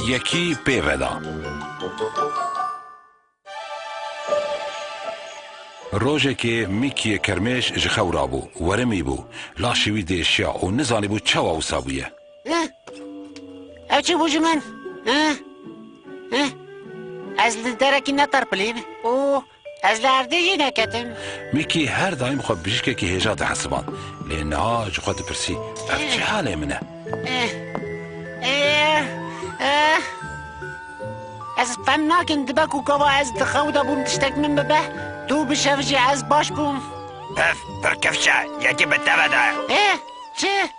یکی پیودا روژه که میکی کرمش جخورا بو ورمی بو لاشوی دیشیا و نزانی بو چوا و سابویه او چی بوجه من؟ از درکی نتر پلیب او از لردهی نکتم میکی هر دایم خواه بجیشکه که هجا ده حسبان لینها جخواه پرسی اف چه حاله منه؟ از فهم ناکن دبک و گوا از دخودا بوم تشتک من ببه تو بشفجی از باش بوم اف برکفشه یکی به بده چه؟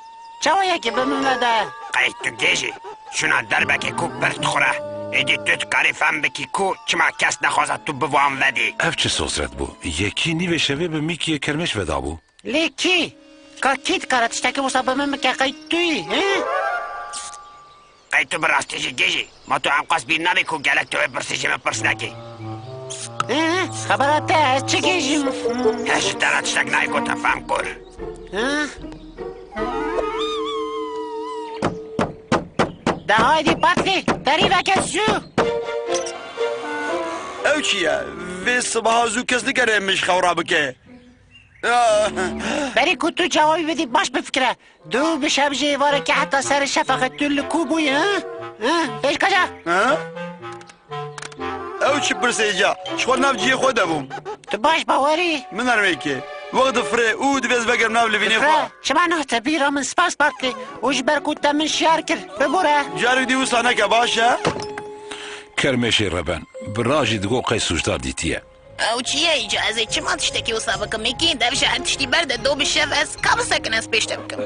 چوا یکی به من بده؟ قید تو گیجی شونا دربکی کو برد خوره ایدی توت کاری فهم بکی کو چما کس نخوازد تو بوام ودی اف چه سوزرت بو یکی نیوه شوه به میکی کرمش ودا بو لیکی که کیت کارت تشتک وصا به من مکه قید توی قید تو براستیجی گیجی ما تو هم قصد بیر نمی کو گلک تو برسیجی من پرس نکی خبرات از چه گیجیم؟ هش درات تشتک نای کو تفهم کن ده هایدی پاتلی داری وکت شو او چیه؟ وی صبح زو کس نگره مش خورا بکه بری که تو جوابی بدی باش بفکره دو بشب جیواره که حتی سر شفقه تو لکو بوی فیش کجا؟ او چی پرسه جا؟ شخور ناف جیه خود بوم تو باش باوری؟ من ارمی که وقت فره او دویز بگرم ناف لبینی خواه شما نه تبیرا من سپاس باتلی اوش برکوتا من شیار کرد ببوره جارو دیو سانه که باشه کرمشی ربن براجی دگو قی سوجدار دیتیه او چیه اجازه چه ما تشتکی و سابقه میکی در شهر تشتی برده دو بشف از کام سکن از پیشته بکم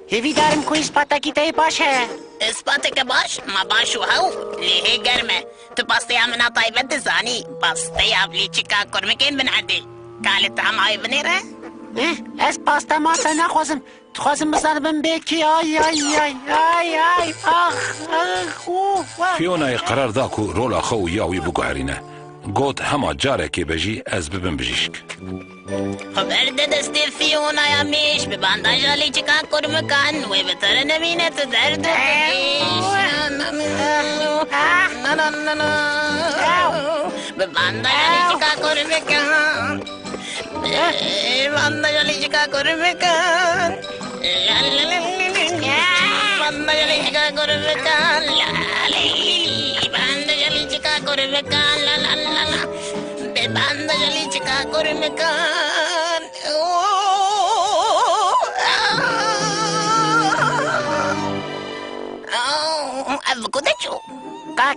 هیوی دارم که اسپاتا کی تایی باشه اثباته که باش ما باشو هاو لیه گرمه تو پاسته همنا طایبت زانی پاسته اولی چکا کرمکین بنعدی کالت هم آی بنیره از پاستا ماستا نخوازم تخوازم بزنم بیکی آی آی آی آی آی آخ فیونای قرار دا کو رولا خو یاوی بگوهرینه گوت همه جاره که بجی از ببن بجیشک خبرده دستی فیونا یا میش به بانداج علی چکا کرمکان وی بتر نمینه تو درد به بانداج علی چکا کرمکان بانداج علی چکا کرمکان بانداج علی چکا کرمکان بانداج علی چکا کرمکان لا لا لا لا به بانداج علی چکا کرمکان از کدچو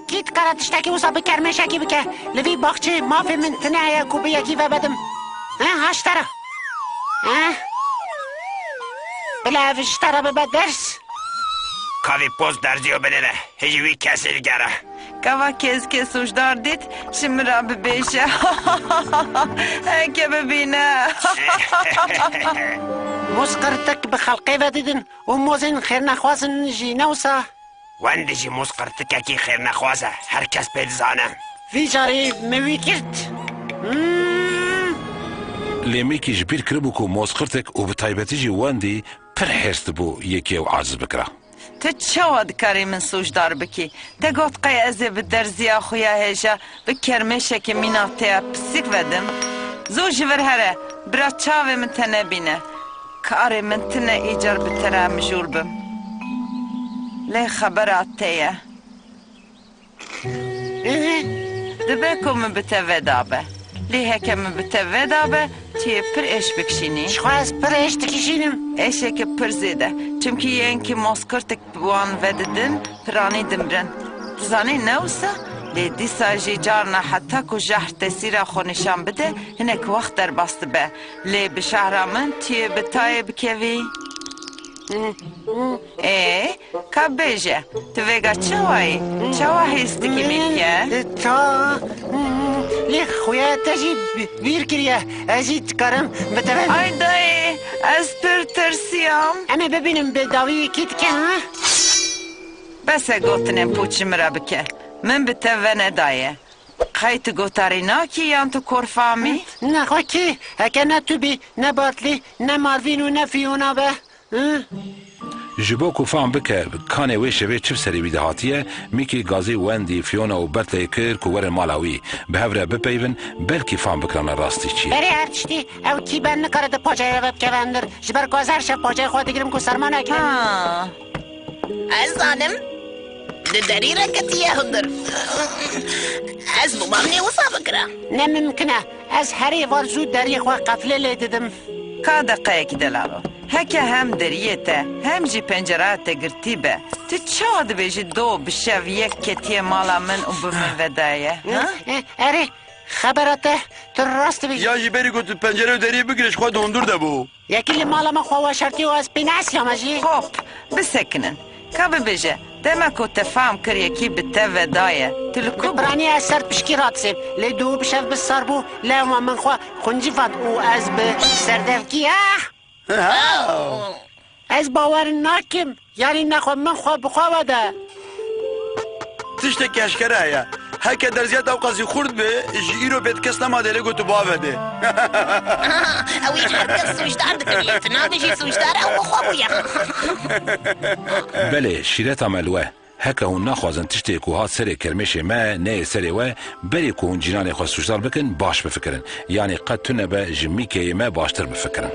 کیت کارت تشتکی وصا بکرمشه کی بکه لوی باخچه مافی من تنه کوبه یکی و بدم هاشتره بلا وشتره ببه درس کاوی پوز درزیو بدنه هجوی کسی گره Kava keşke suçlar dit, şimdi Rabbi beşe. Eke bebine. مسقرتك بخلقي بددن وموزن خير نخوازن جي نوسا وندی جی مسقرتکه کی خیر نخوازه هر کس پیدزانه في جاري موي كرت لیمیکی جبیر کربو کو موسخرتک و بطایبتی جی واندی پر حرست بو یکی و عرض بکره تو چاود کاری من سوچدار بکی تا گفت قی ازی به درزیا خویا هیجا به کرمشه که میناته پسیک ودم زو جور هره برا چاوه من تنه بینه کاری من تنه ایجار بتره مجول بم لی خبرات تیه دبکو من بتوه دابه لی هکه من بتوه دابه تیه پر اش بکشینی شخواز پر اش تکشینم ایشه که پر زیده چمکی یه که ماسکرتک بوان وددن پرانی دمرن زانی نوسا لی دیسا جی جارنا حتی که جهر تسیره خو نشان بده هنک وقت در باست به لی بشهر من تیه بتای بکوی که بیجه تو ویگا چوایی؟ چوا هستی که میکه؟ تا لی خویا تجی بیر کریه ازید کارم بتوه آی دایی از پر ترسیام اما ببینم به داوی کیت که ها بس گوتنم پوچم را بکه من بتوه ندایه خیلی گوتاری ناکی یان تو کرفامی؟ نه خواه که اگه نه تو بی نه باطلی نه ماروین و نه فیونا به جبو کو فهم بکه کانه وی شوی چف سری ویده هاتیه میکی گازی وندی فیونا و برتلی کر کو ورن مالاوی به هفره بپیون بلکی فهم بکران راستی چیه بری هر چتی او کی بند نکاره ده پاچه رو بکوندر جبر گازر شب پاچه خود دیگرم کو سرما نکن از زانم دری رکتیه هندر از بابام نیوسا بکره نممکنه از هری وار زود دری خواه قفله لیددم کا دقیق دلارو هکه هم دریه ته هم جی پنجره ته گرتی به تو چاد بیجی دو بشو یک کتیه مالا من و بمن ودایه اره خبراته تو راست بگی یا جی بری گوت پنجره و دری بگیرش خود هندور ده بو یکی مالا من خواه شرطی و از بیناس یا مجی خب بسکنن کا ببیجه دما کو تفهم کر یکی به ته ودایه تلکو برانی از سرد پشکی رات سیب لی دو بشف بسار بو لی من خواه خونجی فاد او از به سردفکی از باور ناکم یعنی نخواه من خواه بخواه بده تشتکی اشکره یا هکه در زیاد او قضی خورد به جی رو بیت کس نماده لگو تو باوده او هیچ هرکس سوشدار دکریت نابیجی سوشدار او خوابویا بله شیرت عملوه هکه هون نخوازن تشتی که ها سر کرمش ما نه سر و بری که هون جنان خواست سوشدار بکن باش بفکرن یعنی قد تونه به جمی که ما باشتر بفکرن